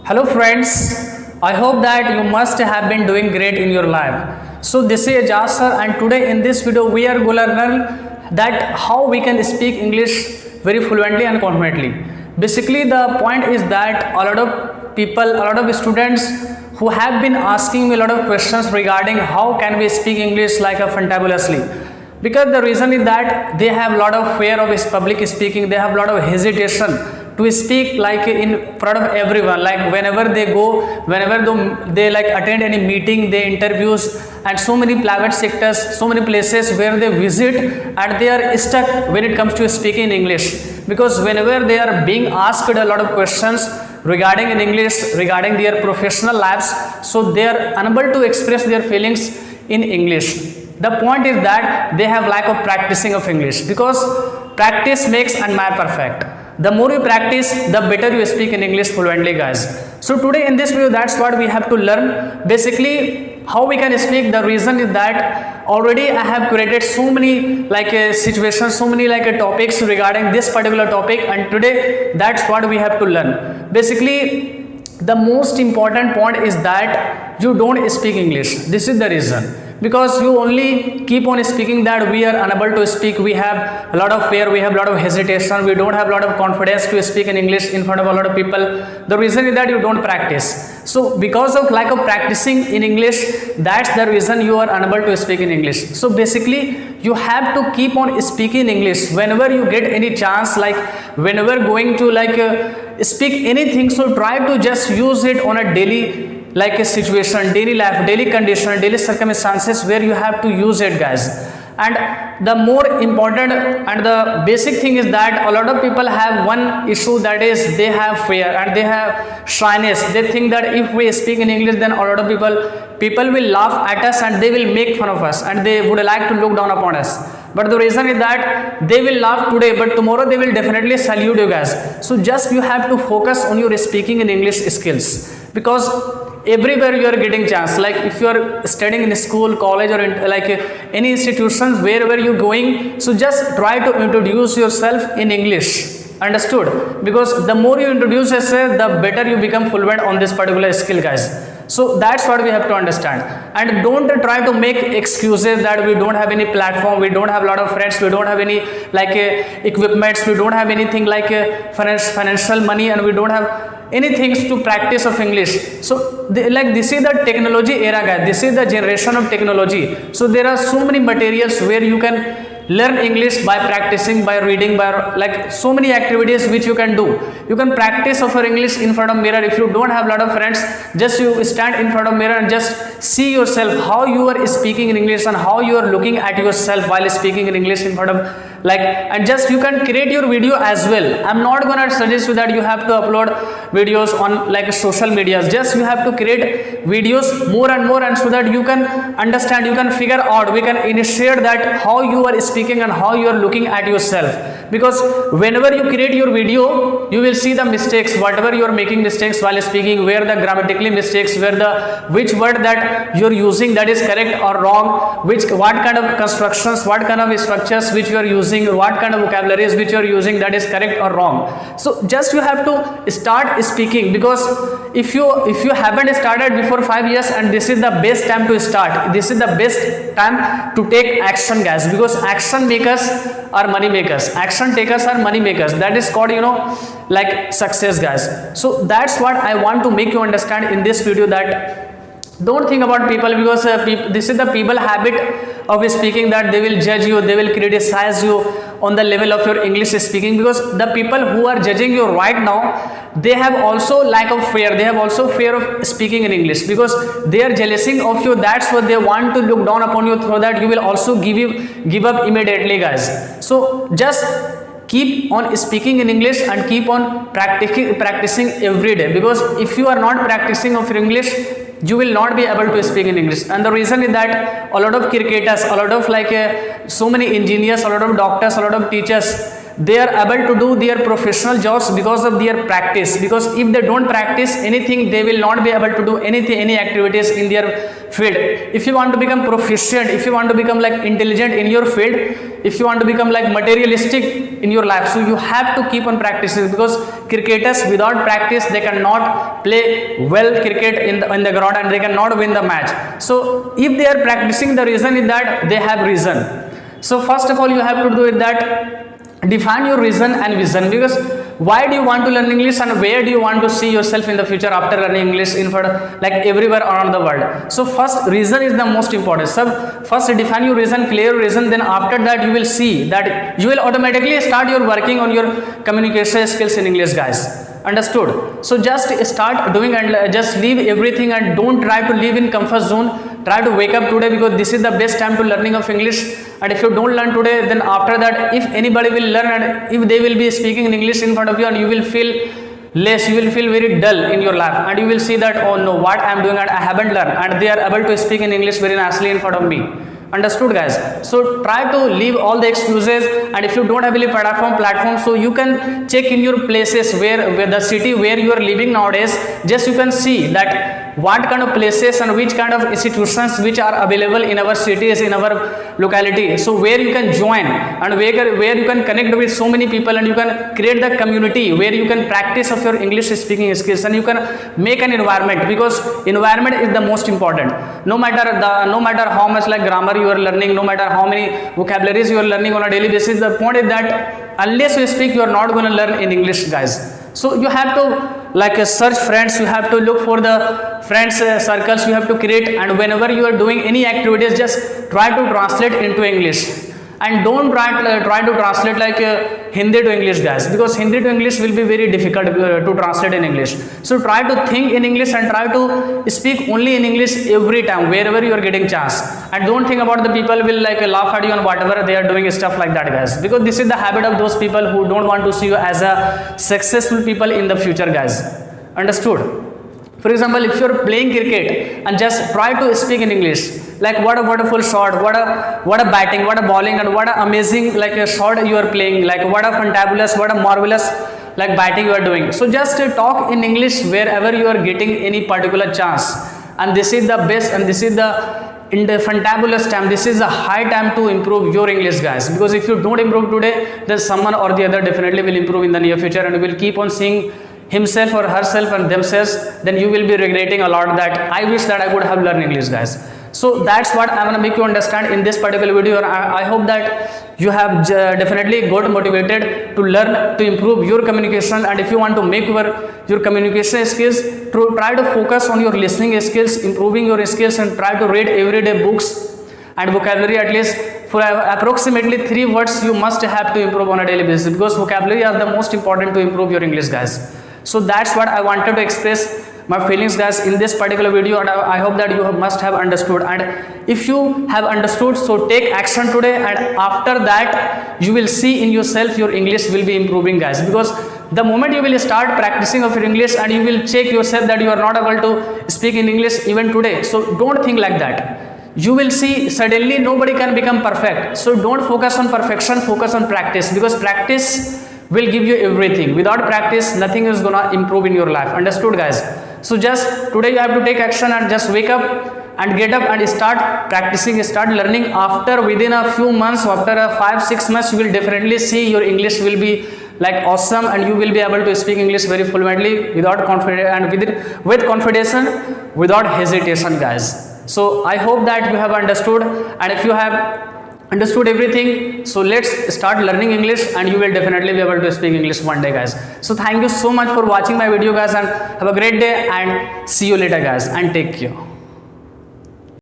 Hello friends, I hope that you must have been doing great in your life. So this is Ajaz sir and today in this video we are going to learn that how we can speak English very fluently and confidently. Basically the point is that a lot of people, a lot of students who have been asking me a lot of questions regarding how can we speak English like a fantabulously. Because the reason is that they have a lot of fear of public speaking, they have a lot of hesitation to speak like in front of everyone, like whenever they go, whenever they like attend any meeting, they interviews, and so many private sectors, so many places where they visit, and they are stuck when it comes to speaking in English, because whenever they are being asked a lot of questions regarding in English, regarding their professional lives, so they are unable to express their feelings in English. The point is that they have lack of practicing of English, because practice makes and man perfect. The more you practice, the better you speak in English fluently, guys. So today in this video, that's what we have to learn. Basically, how we can speak. The reason is that already I have created so many like situations, so many like topics regarding this particular topic, and today that's what we have to learn. Basically, the most important point is that you don't speak English. This is the reason. Because you only keep on speaking that we are unable to speak, we have a lot of fear, we have a lot of hesitation, we don't have a lot of confidence to speak in English in front of a lot of people. The reason is that you don't practice. So because of lack of practicing in English, that's the reason you are unable to speak in English. So basically you have to keep on speaking English whenever you get any chance, like whenever going to like speak anything. So try to just use it on a daily like a situation, daily life, daily condition, daily circumstances where you have to use it, guys. And the more important and the basic thing is that a lot of people have one issue, that is they have fear and they have shyness. They think that if we speak in English, then a lot of people will laugh at us and they will make fun of us and they would like to look down upon us. But the reason is that they will laugh today, but tomorrow they will definitely salute you, guys. So just you have to focus on your speaking in English skills, because everywhere you are getting chance, like if you are studying in school, college, or in, like any institutions, wherever you going, so just try to introduce yourself in English. Understood? Because the more you introduce yourself, the better you become fluent on this particular skill, guys. So that's what we have to understand. And don't try to make excuses that we don't have any platform, we don't have a lot of friends, we don't have any like equipments, we don't have anything like financial money, and we don't have anything to practice of English. So like this is the technology era, guys. This is the generation of technology. So there are so many materials where you can learn English by practicing, by reading, by like so many activities which you can do. You can practice of your English in front of mirror. If you don't have a lot of friends, just you stand in front of mirror and just see yourself how you are speaking in English and how you are looking at yourself while speaking in English in front of like, and just you can create your video as well. I'm not gonna suggest you that you have to upload videos on like social medias. Just you have to create videos more and more, and so that you can understand, you can figure out, we can initiate that how you are speaking and how you are looking at yourself. Because whenever you create your video, you will see the mistakes, whatever you are making mistakes while speaking, where the grammatically mistakes, where the which word that you are using that is correct or wrong, what kind of constructions, what kind of structures which you are using, what kind of vocabularies which you are using that is correct or wrong. So just you have to start speaking, because if you haven't started before 5 years, and this is the best time to start, this is the best time to take action, guys, because action makers are money makers, action takers are money makers. That is called, like success, guys. So that's what I want to make you understand in this video, that don't think about people, because this is the people habit of speaking, that they will judge you, they will criticize you on the level of your English speaking. Because the people who are judging you right now, they have also lack of fear, they have also fear of speaking in English, because they are jealousy of you. That's what they want to look down upon you, so that you will also give up immediately, guys. So just keep on speaking in English and keep on practicing every day, because if you are not practicing of English, you will not be able to speak in English. And the reason is that a lot of cricketers, a lot of like so many engineers, a lot of doctors, a lot of teachers, they are able to do their professional jobs because of their practice. Because if they don't practice anything, they will not be able to do anything, any activities in their field. If you want to become proficient, if you want to become like intelligent in your field, if you want to become like materialistic in your life, so you have to keep on practicing, because cricketers without practice they cannot play well cricket in the ground, and they cannot win the match. So if they are practicing, the reason is that they have reason. So first of all you have to do it that define your reason and vision, because why do you want to learn English and where do you want to see yourself in the future after learning English in front of, like everywhere around the world. So first reason is the most important. So first define your reason, clear your reason, then after that you will see that you will automatically start your working on your communication skills in English, guys. Understood? So just start doing and just leave everything and don't try to live in comfort zone. Try to wake up today, because this is the best time to learning of English. And if you don't learn today, then after that, if anybody will learn and if they will be speaking in English in front of you, and you will feel less, you will feel very dull in your life, and you will see that, oh no, what I am doing and I haven't learned, and they are able to speak in English very nicely in front of me. Understood, guys? So try to leave all the excuses, and if you don't have any platform, so you can check in your places where the city where you are living nowadays, just you can see that what kind of places and which kind of institutions which are available in our cities, in our locality. So where you can join and where you can connect with so many people, and you can create the community where you can practice of your English speaking skills, and you can make an environment, because environment is the most important. No matter how much like grammar you are learning, no matter how many vocabularies you are learning on a daily basis, the point is that unless you speak, you are not going to learn in English, guys. So you have to like search friends, you have to look for the friends circles you have to create, and whenever you are doing any activities, just try to translate into English, and don't try to translate like Hindi to English, guys, because Hindi to English will be very difficult to translate in English. So try to think in English and try to speak only in English every time wherever you are getting chance, and don't think about the people will like laugh at you on whatever they are doing, stuff like that, guys, because this is the habit of those people who don't want to see you as a successful people in the future, guys. Understood? For example, if you are playing cricket and just try to speak in English, like what a wonderful shot, what a batting, what a bowling, and what a amazing like a shot you are playing, like what a fantabulous, what a marvelous like batting you are doing. So just talk in English wherever you are getting any particular chance, and this is the best, and this is in the fantabulous time, this is a high time to improve your English, guys, because if you don't improve today, then someone or the other definitely will improve in the near future, and will keep on seeing himself or herself and themselves, then you will be regretting a lot that I wish that I would have learned English, guys. So that's what I'm going to make you understand in this particular video, and I hope that you have definitely got motivated to learn, to improve your communication. And if you want to make your communication skills, try to focus on your listening skills, improving your skills, and try to read everyday books and vocabulary at least for approximately 3 words you must have to improve on a daily basis, because vocabulary are the most important to improve your English, guys. So that's what I wanted to express my feelings, guys, in this particular video, and I hope that you must have understood. And if you have understood, so take action today, and after that you will see in yourself your English will be improving, guys, because the moment you will start practicing of your English and you will check yourself that you are not able to speak in English even today, so don't think like that. You will see suddenly nobody can become perfect. So don't focus on perfection, focus on practice, because practice will give you everything. Without practice, nothing is gonna improve in your life. Understood, guys? So just today you have to take action and just wake up and get up and start practicing, start learning. After within a few months, after 5-6 months, you will definitely see your English will be like awesome, and you will be able to speak English very fluently without confidence and with confidence, without hesitation, guys. So I hope that you have understood, and if you have understood everything, so let's start learning English, and you will definitely be able to speak English one day, guys. So thank you so much for watching my video, guys, and have a great day, and see you later, guys, and take care.